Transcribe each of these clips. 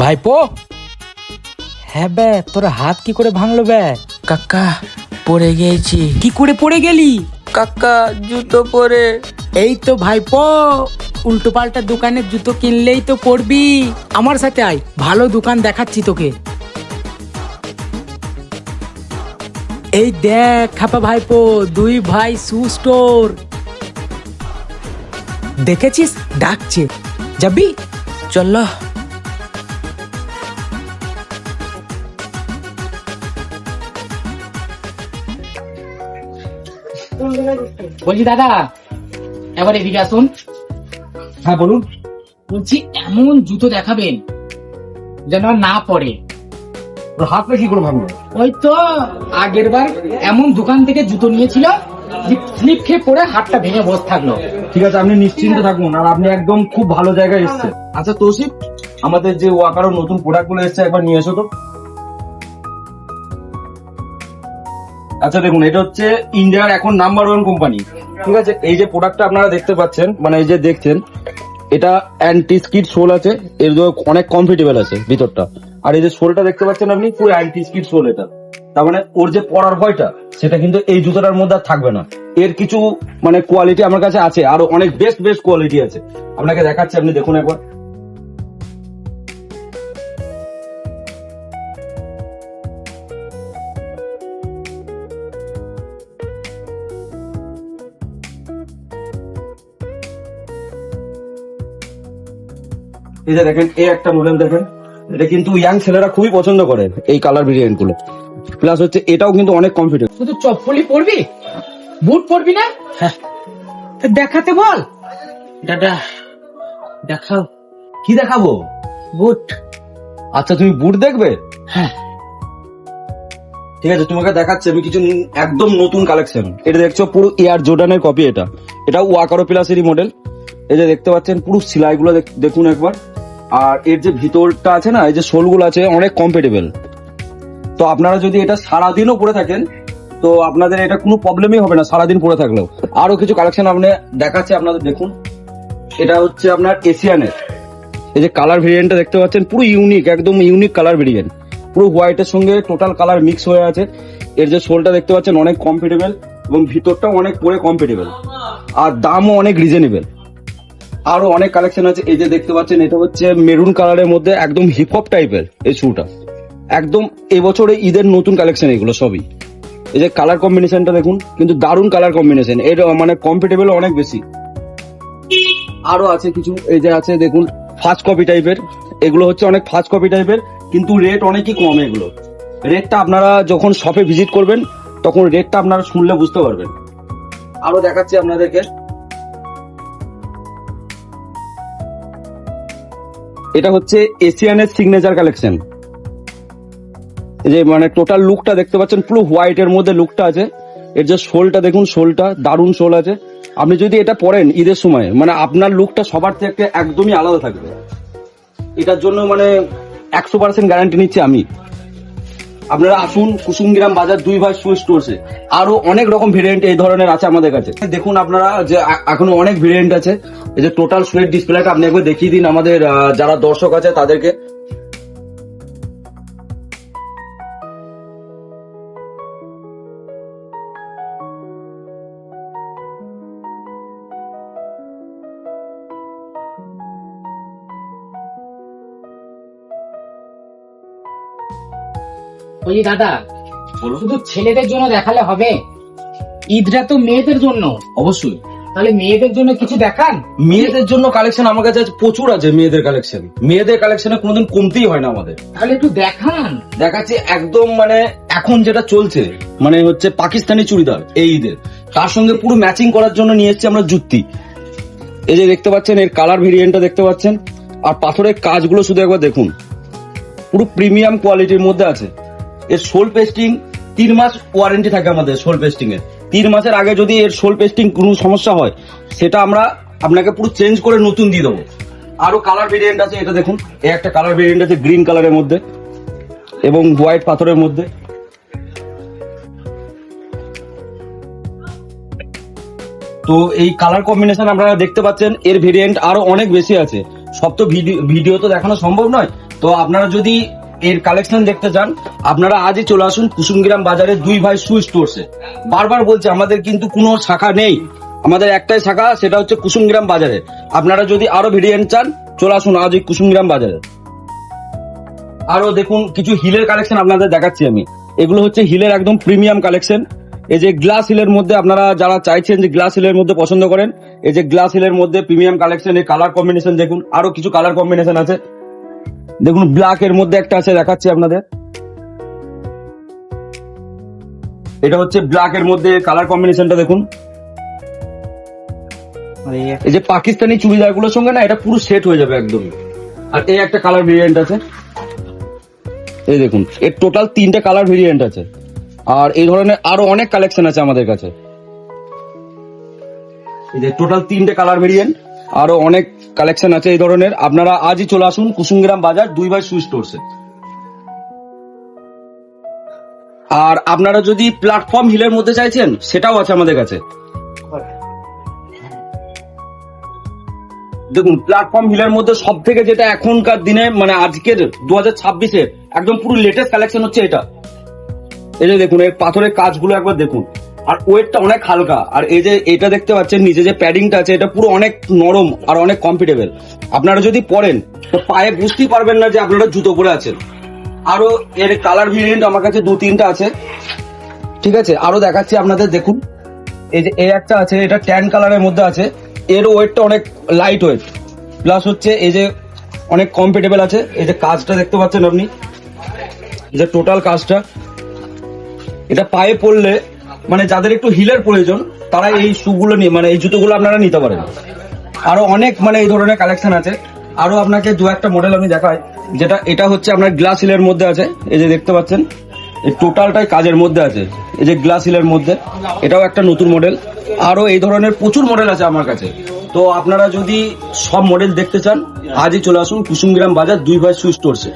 ভাইপো, হ্যাঁ বে, তোর হাত কি করে ভাঙলো বে? কাকা পড়ে গিয়েছি। কি করে পড়ে গেলি? কাকা জুতো পরে। এই তো ভাইপো, উল্টো পাল্টা দোকানের জুতো কিনলেই তো পড়বি। আমার সাথে আয়, ভালো দোকান দেখাচ্ছি তোকে। এই দেখ খাপা ভাইপো, দুই ভাই শু স্টোর। দেখেছিস, ডাকছে, যাবি? চল। বলছি দাদা, এবার এদিকে আসুন। হ্যাঁ বলুন। বলছি এমন জুতো দেখাবেন যেন আর না পড়ে। ওর হাতটা কি করে ভাঙলো? ওই তো আগের বার এমন দোকান থেকে জুতো নিয়েছিল, স্লিপ খেয়ে পড়ে হাতটা ভেঙে বসে থাকলো। ঠিক আছে, আপনি নিশ্চিন্তে থাকুন, আর আপনি একদম খুব ভালো জায়গায় এসেছেন। আচ্ছা তৌসিফ, আমাদের যে ওয়াকারও নতুন প্রোডাক্ট গুলো এসছে একবার নিয়ে এসো তো। আচ্ছা দেখুন, এটা হচ্ছে ইন্ডিয়ার এখন নাম্বার 1 কোম্পানি। ঠিক আছে, এই যে প্রোডাক্টটা আপনারা দেখতে পাচ্ছেন, মানে এই যে দেখছেন, এটা অ্যান্টি স্কিড সোল আছে, এর অনেক কমফোর্টেবল আছে ভিতরটা। আর এই যে সোলটা দেখতে পাচ্ছেন আপনি, পুরো অ্যান্টি স্কিড সোল এটা। তার মানে ওর যে পরার ভয়টা, সেটা কিন্তু এই জুতোটার মধ্যে আর থাকবে না। এর কিছু মানে কোয়ালিটি আমার কাছে আছে, আরো অনেক বেস্ট বেস্ট কোয়ালিটি আছে, আপনাকে দেখাচ্ছি, আপনি দেখুন একবার। এই যে দেখেন, এই একটা মডেল দেখেন, এটা কিন্তু ইয়াং ছেলেরা খুবই পছন্দ করে এই কালার ভেরিয়েন্ট গুলো। প্লাস হচ্ছে এটাও কিন্তু অনেক কমফোর্টেবল। শুধু চপ্পলই পরবি, বুট পরবি না? হ্যাঁ তো দেখাতে বল। দাদা দেখাও। কি দেখাবো? বুট। আচ্ছা তুমি বুট দেখবে? হ্যাঁ ঠিক আছে, তোমাকে দেখাচ্ছি আমি কিছু একদম নতুন কালেকশন। এটা দেখছো পুরো এয়ার জর্ডানের কপি, এটা ওয়াকারো প্লাসেরই মডেল। এই যে দেখতে পাচ্ছেন পুরো সেলাইগুলো দেখুন একবার। আর এর যে ভিতরটা আছে না, এই যে সোলগুলো আছে অনেক কমফোর্টেবল। তো আপনারা যদি এটা সারাদিনও পরে থাকেন, তো আপনাদের এটা কোনো প্রবলেমই হবে না সারাদিন পরে থাকলেও। আরো কিছু কালেকশন আপনি দেখাচ্ছি আপনাদের, দেখুন। এটা হচ্ছে আপনার এশিয়ানের, এই যে কালার ভেরিয়েন্টটা দেখতে পাচ্ছেন, পুরো ইউনিক, একদম ইউনিক কালার ভেরিয়েন্ট। পুরো হোয়াইটের সঙ্গে টোটাল কালার মিক্স হয়ে আছে। এর যে সোলটা দেখতে পাচ্ছেন অনেক কমফোর্টেবল, এবং ভিতরটাও অনেক পরে কমফোর্টেবল, আর দামও অনেক রিজনেবল। আরো অনেক কালেকশন আছে। এই যে দেখতে পাচ্ছেন, এটা হচ্ছে মেরুন কালারের মধ্যে একদম হিপ হপ টাইপের এই শুটা, একদম এবছরে ঈদের নতুন কালেকশন এগুলো সবই। এই যে কালার কম্বিনেশনটা দেখুন, কিন্তু দারুণ কালার কম্বিনেশন, এর মানে কমফোর্টেবল অনেক বেশি। আরো আছে কিছু, এই যে আছে দেখুন ফাস্ট কপি টাইপের, এগুলো হচ্ছে অনেক ফাস্ট কপি টাইপের, কিন্তু রেট অনেকই কম। এগুলো রেটটা আপনারা যখন শপে ভিজিট করবেন তখন রেটটা আপনারা শুনলে বুঝতে পারবেন। আরো দেখাচ্ছি আপনাদেরকে, এটা হচ্ছে এশিয়ানের সিগনেচার কালেকশন। এই যে মানে টোটাল লুকটা দেখতে পাচ্ছেন, পুরো হোয়াইট এর মধ্যে লুকটা আছে। এর যে শোলটা দেখুন, শোলটা দারুণ শোল আছে। আপনি যদি এটা পরেন ঈদের সময়, মানে আপনার লুকটা সবার থেকে একদমই আলাদা থাকবে। এটার জন্য মানে 100% গ্যারান্টি নিচ্ছি আমি। আপনারা আসুন কুসুমগ্রাম বাজার 2 ভাই শু স্টোরসে। আরো অনেক রকম ভেরিয়েন্ট এই ধরনের আছে আমাদের কাছে। দেখুন আপনারা যে এখনো অনেক ভেরিয়েন্ট আছে। এই যে টোটাল শুয়ের ডিসপ্লেটা আপনি একবার দেখিয়ে দিন আমাদের যারা দর্শক আছে তাদেরকে। ওই দাদা, বলুন। শুধু ছেলেদের জন্য দেখালে হবে? ঈদটা তো মেয়েদের জন্য। অবশ্যই তাহলে মেয়েদের জন্য কিছু দেখান। মেয়েদের জন্য কালেকশন আমার কাছে প্রচুর আছে। মেয়েদের কালেকশন, মেয়েদের কালেকশনে কোনোদিন কমতেই হয় না আমাদের। তাহলে একটু দেখান। দেখাচ্ছি একদম, মানে এখন যেটা চলছে মানে হচ্ছে পাকিস্তানি চুড়িদার এই ঈদের, তার সঙ্গে পুরো ম্যাচিং করার জন্য নিয়ে এসেছি আমরা জুত্তি। এই যে দেখতে পাচ্ছেন, এর কালার ভেরিয়েন্টটা দেখতে পাচ্ছেন, আর পাথরের কাজগুলো শুধু একবার দেখুন, পুরো প্রিমিয়াম কোয়ালিটির মধ্যে আছে। এর সোল পেস্টিং 3 মাস ওয়ারেন্টি থাকে আমাদের সোল পেস্টিং এর। 3 মাসের আগে যদি এর সোল পেস্টিং কোনো সমস্যা হয়, সেটা আমরা আপনাকে পুরো চেঞ্জ করে নতুন দিয়ে দেবো। আরো কালার ভেরিয়েন্ট আছে, এটা দেখুন, এই একটা কালার ভেরিয়েন্ট আছে গ্রিন কালারের মধ্যে এবং হোয়াইট পাথরের মধ্যে। তো এই কালার কম্বিনেশন আপনারা দেখতে পাচ্ছেন, এর ভেরিয়েন্ট আরো অনেক বেশি আছে। সব তো ভিডিও তো দেখানো সম্ভব নয়, তো আপনারা যদি এর কালেকশন দেখতে চান আপনারা আজই চলে আসুন কুসুমগ্রাম বাজারে দুই ভাই শু স্টোরসে। বারবার বলছে আমাদের কিন্তু কোনো শাখা নেই, আমাদের একটাই শাখা, সেটা হচ্ছে কুসুমগ্রাম বাজারে। আপনারা যদি আরো ভেরিয়েন্ট চান চলে আসুন আজই কুসুমগ্রাম বাজারে। আরো দেখুন কিছু হিলের কালেকশন আপনাদের দেখাচ্ছি আমি। এগুলো হচ্ছে হিলের একদম প্রিমিয়াম কালেকশন। এই যে গ্লাস হিলের মধ্যে আপনারা যারা চাইছেন যে গ্লাস হিলের মধ্যে পছন্দ করেন, এই যে গ্লাস হিলের মধ্যে প্রিমিয়াম কালেকশন, এই কালার কম্বিনেশন দেখুন, আরো কিছু কালার কম্বিনেশন আছে। দেখুন ব্ল্যাক এর মধ্যে একটা আছে, দেখাচ্ছি আপনাদের। এটা হচ্ছে ব্ল্যাক এর মধ্যে কালার কম্বিনেশনটা দেখুন। এই যে পাকিস্তানি চুড়িদার গুলোর সঙ্গে না এটা পুরো সেট হয়ে যাবে একদম। আর এই একটা কালার ভেরিয়েন্ট আছে, এই দেখুন এর টোটাল 3টে কালার ভেরিয়েন্ট আছে। আর এই ধরনের আরো অনেক কালেকশন আছে আমাদের কাছে। এই যে টোটাল 3টে কালার ভেরিয়েন্ট, আরো অনেক কালেকশন আছে এই ধরনের। আপনারা আজই চলে আসুন কুসুমগ্রাম বাজার দুই ভাই শু স্টোরসে। আর আপনারা যদি প্ল্যাটফর্ম হিলের মধ্যে চাইছেন সেটাও আছে আমাদের কাছে। দেখুন প্ল্যাটফর্ম হিলের মধ্যে সব থেকে যেটা এখনকার দিনে মানে আজকের 2026-এর একদম পুরো লেটেস্ট কালেকশন হচ্ছে এটা। এই যে দেখুন এর পাথরের কাজগুলো একবার দেখুন, আর ওয়েটটা অনেক হালকা। আর এই যে এটা দেখতে পাচ্ছেন নিচে যে প্যাডিংটা আছে এটা পুরো অনেক নরম আর অনেক কমফোর্টেবল। আপনারা যদি পরেন তো পায়ে বুঝতেই পারবেন না যে আপনারা জুতো পরে আছেন। আরো এর কালার ভেরিয়েন্ট আমার কাছে 2-3টা আছে, ঠিক আছে। আরো দেখাচ্ছি আপনাদের, দেখুন এই যে এই একটা আছে, এটা ট্যান কালারের মধ্যে আছে। এর ওয়েটটা অনেক লাইট ওয়েট, প্লাস হচ্ছে এই যে অনেক কমফোর্টেবল আছে। এই যে কাজটা দেখতে পাচ্ছেন আপনি, এই যে টোটাল কাজটা, এটা পায়ে পড়লে মানে যাদের একটু হিলের প্রয়োজন তারা এই শুগুলো নিয়ে মানে এই জুতোগুলো আপনারা নিতে পারেন। আরো অনেক মানে এই ধরনের কালেকশন আছে। আরো আপনাকে 2-1টা মডেল আমি দেখাই, যেটা এটা হচ্ছে আপনার গ্লাস হিলের মধ্যে আছে। এই যে দেখতে পাচ্ছেন এই টোটালটাই কাজের মধ্যে আছে, এই যে গ্লাস হিলের মধ্যে, এটাও একটা নতুন মডেল। আরো এই ধরনের প্রচুর মডেল আছে আমার কাছে। তো আপনারা যদি সব মডেল দেখতে চান আজই চলে আসুন কুসুমগ্রাম বাজার দুই ভাই শু স্টোরসে।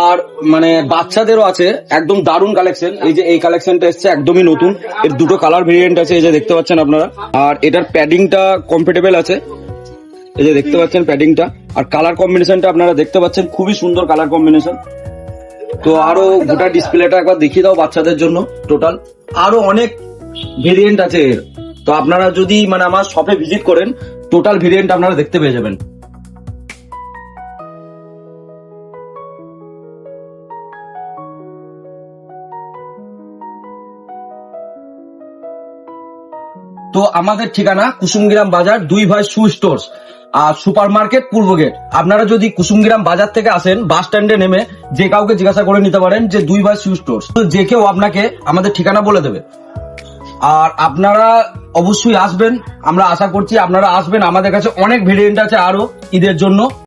আর মানে বাচ্চাদেরও আছে একদম দারুণ কালেকশন। এই যে এই কালেকশনটা এসছে একদমই নতুন, এর 2টো কালার ভেরিয়েন্ট আছে, এই যে দেখতে পাচ্ছেন আপনারা। আর এটার প্যাডিংটা কমফোর্টেবল আছে, এই যে দেখতে পাচ্ছেন প্যাডিংটা। আর কালার কম্বিনেশনটা আপনারা দেখতে পাচ্ছেন, খুবই সুন্দর কালার কম্বিনেশন। তো আরো গোটা ডিসপ্লেটা একবার দেখিয়ে দাও বাচ্চাদের জন্য। টোটাল আরো অনেক ভেরিয়েন্ট আছে এর। তো আপনারা যদি মানে আমার শপে ভিজিট করেন টোটাল ভেরিয়েন্ট আপনারা দেখতে পেয়ে যাবেন। তো আমাদের ঠিকানা কুসুমগ্রাম বাজার দুই ভাই শু স্টোরস আর সুপার মার্কেট পূর্ব গেট। আপনারা যদি কুসুমগ্রাম বাজার থেকে আসেন বাস স্ট্যান্ডে নেমে যে কাউকে জিজ্ঞাসা করে নিতে পারেন যে দুই ভাই শু স্টোরস, তো যে কেউ আপনাকে আমাদের ঠিকানা বলে দেবে। আর আপনারা অবশ্যই আসবেন, আমরা আশা করছি আপনারা আসবেন। আমাদের কাছে অনেক ভেরিয়েন্ট আছে আরো ঈদের জন্য।